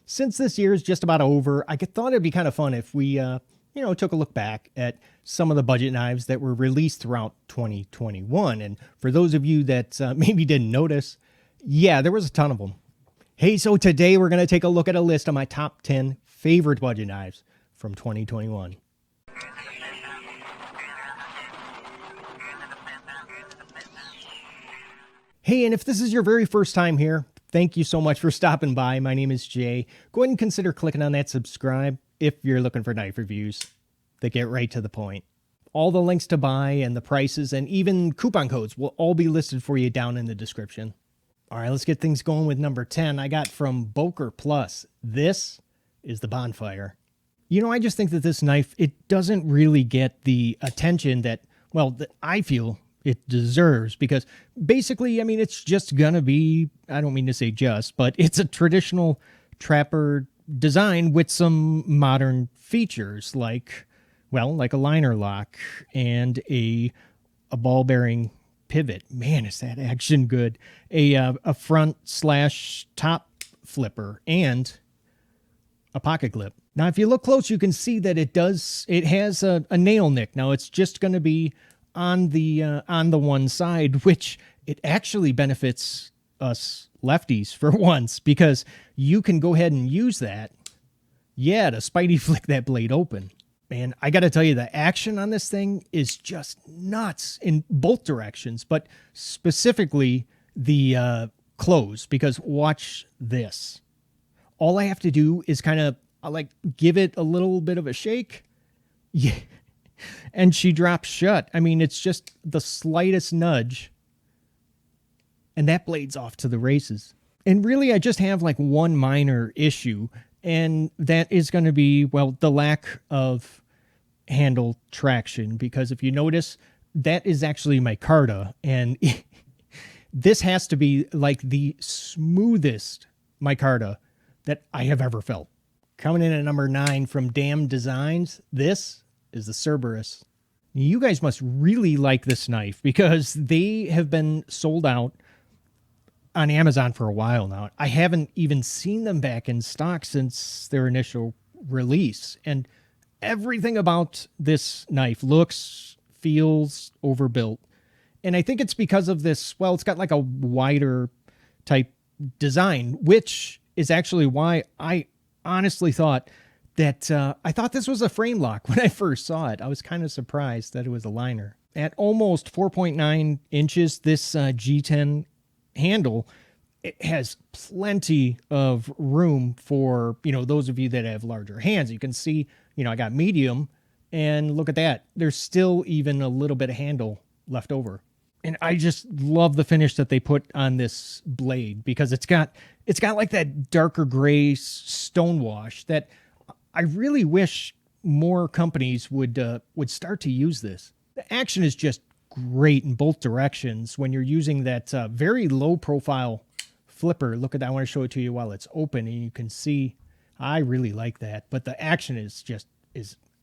Since this year is just about over, I thought it'd be kind of fun if we, took a look back at some of the budget knives that were released throughout 2021. And for those of you that maybe didn't notice, yeah, there was a ton of them. Hey, so today we're going to take a look at a list of my top 10 favorite budget knives from 2021. Hey, and if this is your very first time here, thank you so much for stopping by. My name is Jay. Go ahead and consider clicking on that subscribe if you're looking for knife reviews that get right to the point. All the links to buy and the prices and even coupon codes will all be listed for you down in the description. All right, let's get things going with number 10. I got from Boker Plus. This is the Bonfire. I just think that this knife, it doesn't really get the attention that I feel it deserves, because basically, it's just gonna be, I don't mean to say just, but it's a traditional trapper design with some modern features like a liner lock and a ball bearing pivot. Man, is that action good. A front / top flipper and a pocket clip. Now, if you look close, you can see that it has a nail nick. Now, it's just going to be on the one side, which it actually benefits us lefties for once, because you can go ahead and use that, to spidey flick that blade open. Man, I got to tell you, the action on this thing is just nuts in both directions, but specifically the close, because watch this. All I have to do is kind of give it a little bit of a shake. Yeah. And she drops shut. It's just the slightest nudge, and that blade's off to the races. And really, I just have one minor issue, and that is going to be, the lack of handle traction. Because if you notice, that is actually micarta, and this has to be the smoothest micarta that I have ever felt. Coming in at number 9 from Damn Designs, this is the Cerberus. You guys must really like this knife, because they have been sold out on Amazon for a while now. I haven't even seen them back in stock since their initial release. And everything about this knife looks, feels overbuilt. And I think it's because of this, it's got a wider type design, which is actually why I honestly thought that I thought this was a frame lock when I first saw it. I was kind of surprised that it was a liner. At almost 4.9 inches, this G10 handle, it has plenty of room for, those of you that have larger hands. You can see, I got medium, and look at that. There's still even a little bit of handle left over. And I just love the finish that they put on this blade, because it's got that darker gray stone wash that I really wish more companies would start to use this. The action is just great in both directions when you're using that very low profile flipper. Look at that. I want to show it to you while it's open, and you can see I really like that. But the action is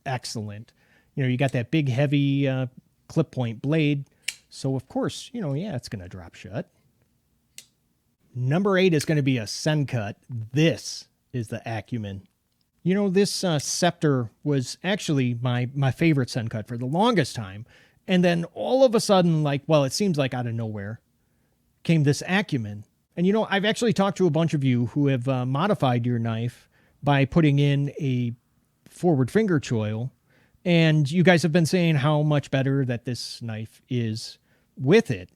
excellent. You got that big heavy clip point blade. So of course, it's going to drop shut. Number 8 is going to be a Suncut. This is the Acumen. This Scepter was actually my favorite Suncut for the longest time. And then all of a sudden, it seems like out of nowhere, came this Acumen. And, I've actually talked to a bunch of you who have modified your knife by putting in a forward finger choil. And you guys have been saying how much better that this knife is with it.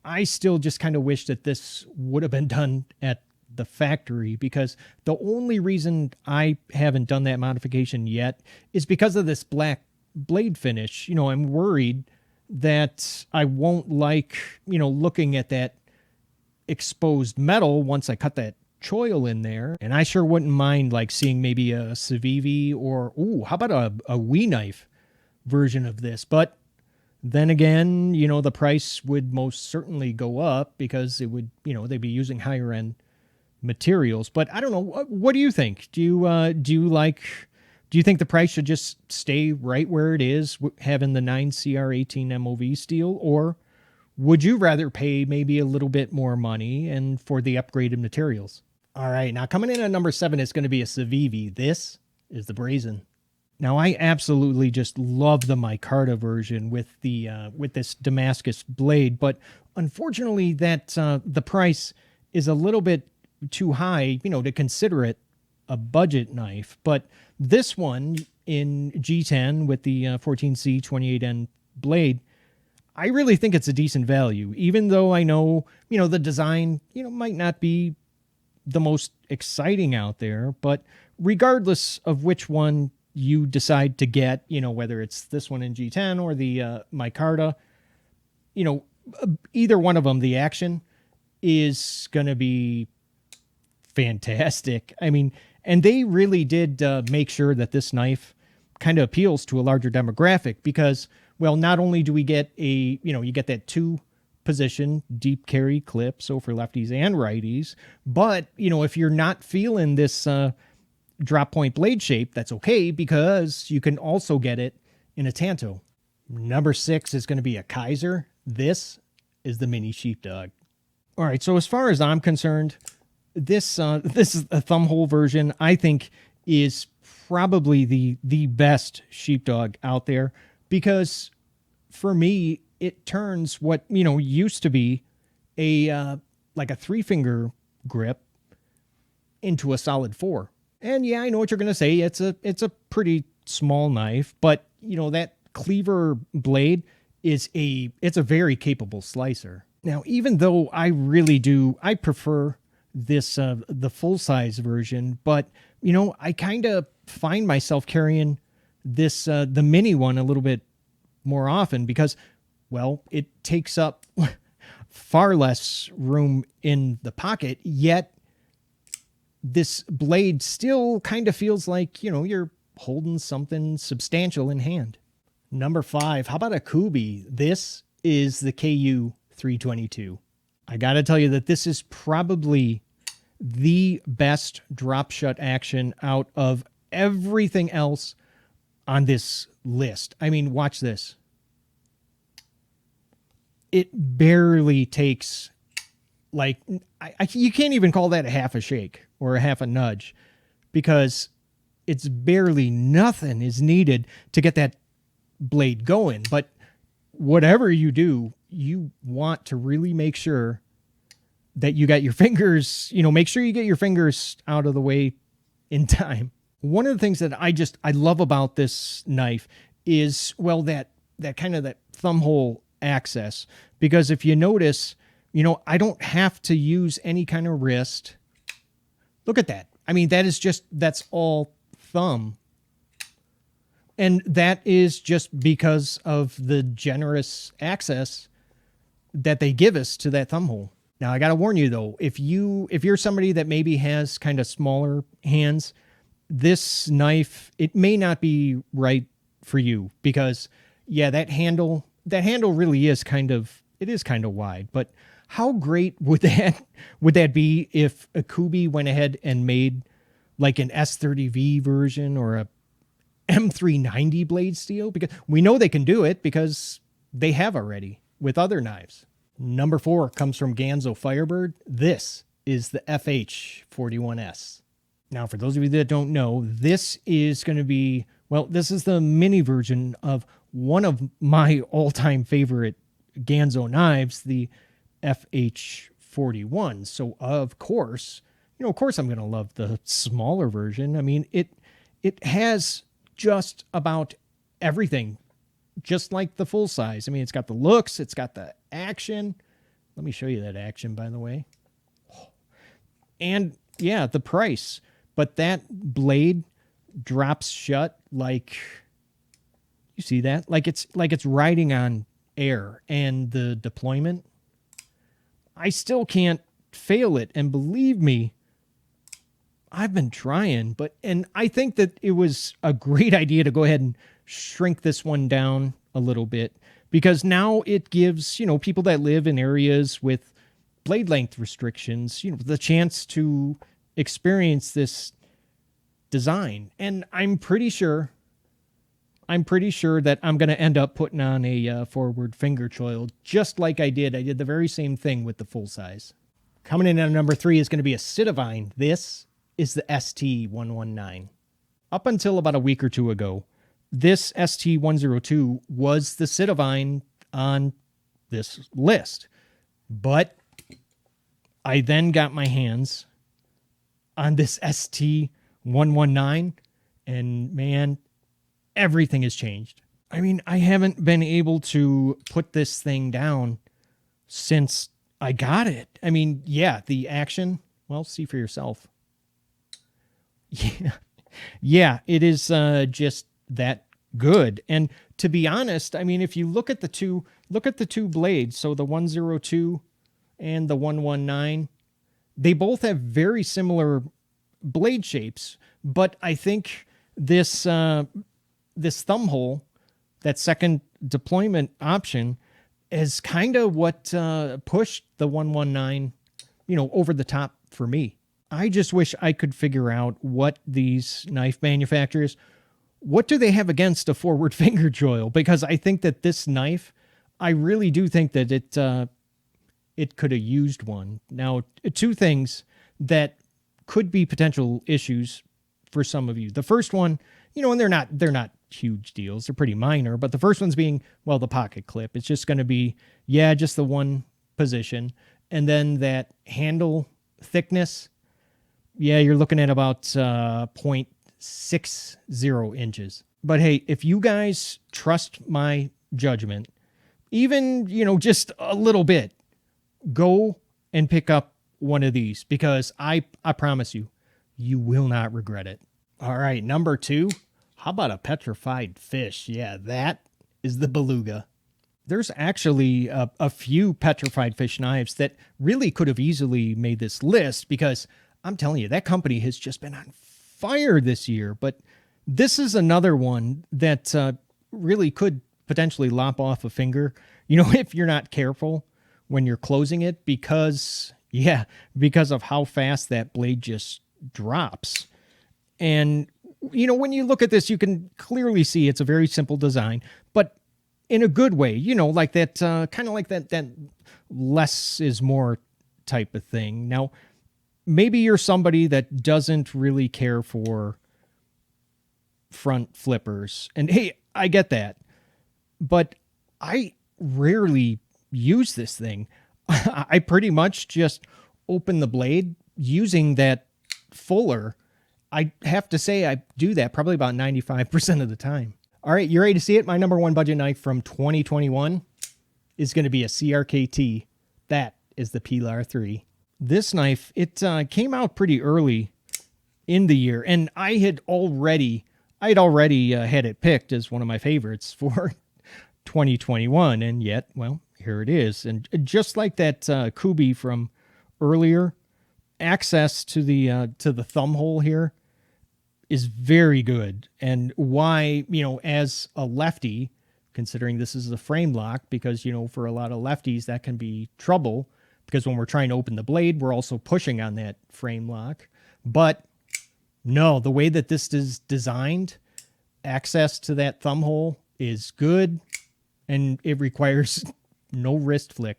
I still just kind of wish that this would have been done at the factory, because the only reason I haven't done that modification yet is because of this black blade finish. I'm worried that I won't like, looking at that exposed metal once I cut that choil in there. And I sure wouldn't mind seeing maybe a CIVIVI or, how about a Wee knife version of this? But then again, the price would most certainly go up, because it would, they'd be using higher end materials. But I don't know. What do you think? Do you think the price should just stay right where it is, having the 9CR18 MOV steel, or would you rather pay maybe a little bit more money and for the upgraded materials? All right, now coming in at number 7 is going to be a CIVIVI. This is the Brazen. Now, I absolutely just love the micarta version with the with this Damascus blade, but unfortunately, that the price is a little bit too high, to consider it a budget knife. But this one in G10 with the 14C 28N blade, I really think it's a decent value, even though I know, the design, might not be the most exciting out there. But regardless of which one you decide to get, whether it's this one in G10 or the micarta, either one of them, the action is going to be fantastic. I mean, and they really did make sure that this knife kind of appeals to a larger demographic because, well, not only do we get you get that 2-position deep carry clip, so for lefties and righties, but, if you're not feeling this drop point blade shape, that's okay because you can also get it in a Tanto. Number 6 is going to be a KAISER. This is the mini sheepdog. All right, so as far as I'm concerned, this is a thumb hole version. I think is probably the best sheepdog out there because for me it turns what used to be a like a 3-finger grip into a solid 4. And yeah, I know what you're going to say. It's a pretty small knife, but that cleaver blade is a very capable slicer. Now, even though I prefer this the full size version, but I kind of find myself carrying this the mini one a little bit more often because, well, it takes up far less room in the pocket, yet this blade still kind of feels like, you're holding something substantial in hand. Number 5, how about a KUBI? This is the KU 322. I got to tell you that this is probably the best drop shut action out of everything else on this list. I mean, watch this. It barely takes, like, you can't even call that a half a shake or a half a nudge because it's barely nothing is needed to get that blade going. But whatever you do, you want to really make sure that you got your fingers, make sure you get your fingers out of the way in time. One of the things that I love about this knife is, well, that kind of that thumb hole access, because if you notice, I don't have to use any kind of wrist. Look at that. I mean, that's all thumb. And that is just because of the generous access that they give us to that thumb hole. Now, I got to warn you though, if you're somebody that maybe has kind of smaller hands, this knife, it may not be right for you because yeah, that handle really is kind of wide, but how great would that be if a KUBI went ahead and made like an S30V version or a M390 blade steel? Because we know they can do it because they have already with other knives. Number 4 comes from Ganzo Firebird. This is the FH41S. Now, for those of you that don't know, this is going to be, well, this is the mini version of one of my all-time favorite Ganzo knives, the FH41. So, of course, I'm going to love the smaller version. I mean, it has just about everything, just like the full size. I mean, it's got the looks, it's got the action. Let me show you that action, by the way. And yeah, the price. But that blade drops shut like, you see that? Like it's riding on air. And the deployment, I still can't fail it. And believe me, I've been trying, and I think that it was a great idea to go ahead and shrink this one down a little bit, because now it gives, people that live in areas with blade length restrictions, the chance to experience this design. And I'm pretty sure that I'm going to end up putting on a forward finger choil just like I did. I did the very same thing with the full size. Coming in at number 3 is going to be a acidifying. This is the ST119. Up until about a week or two ago, this ST102 was the acidifying on this list. But I then got my hands on this ST119, and man, everything has changed. I mean, I haven't been able to put this thing down since I got it. I mean, yeah, the action, well, see for yourself. Yeah, it is just that good. And to be honest, I mean, if you look at the two blades, so the 102 and the 119, they both have very similar blade shapes, but I think this thumb hole, that second deployment option, is kind of what pushed the 119, over the top for me. I just wish I could figure out what these knife manufacturers, what do they have against a forward finger choil? Because I think that this knife, I really do think that it could have used one. Now, two things that could be potential issues for some of you. The first one, and they're not huge deals. They're pretty minor, but the first one's being, well, the pocket clip. It's just going to be, just the one position. And then that handle thickness, you're looking at about 0.60 inches. But hey, if you guys trust my judgment, even, just a little bit, go and pick up one of these, because I promise you, you will not regret it. All right, number 2. How about a petrified fish? Yeah, that is the beluga. There's actually a few petrified fish knives that really could have easily made this list, because I'm telling you, that company has just been on fire this year. But this is another one that really could potentially lop off a finger, if you're not careful when you're closing it, because of how fast that blade just drops. And when you look at this, you can clearly see it's a very simple design, but in a good way, like that, kind of like that less is more type of thing. Now, maybe you're somebody that doesn't really care for front flippers, and hey, I get that, but I rarely use this thing. I pretty much just open the blade using that fuller. I have to say I do that probably about 95% of the time. All right, you ready to see it? My number 1 budget knife from 2021 is going to be a CRKT. That is the Pilar 3. This knife, it came out pretty early in the year, and I had already had it picked as one of my favorites for 2021, and yet, well, here it is. And just like that KUBI from earlier, access to the thumb hole here is very good. And why, as a lefty, considering this is a frame lock, because, for a lot of lefties, that can be trouble, because when we're trying to open the blade, we're also pushing on that frame lock. But no, the way that this is designed, access to that thumb hole is good, and it requires no wrist flick.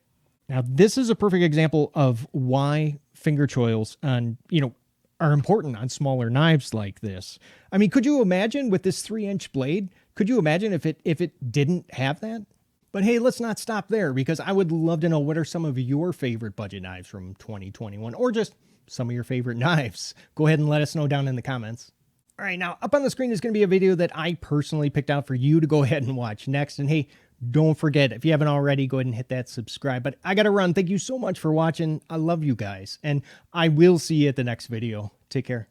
Now, this is a perfect example of why finger choils are important on smaller knives like this. I mean, could you imagine with this 3-inch blade? Could you imagine if it didn't have that? But hey, let's not stop there, because I would love to know, what are some of your favorite budget knives from 2021, or just some of your favorite knives? Go ahead and let us know down in the comments. All right, now up on the screen is going to be a video that I personally picked out for you to go ahead and watch next. And hey, don't forget, if you haven't already, go ahead and hit that subscribe. But I got to run. Thank you so much for watching. I love you guys, and I will see you at the next video. Take care.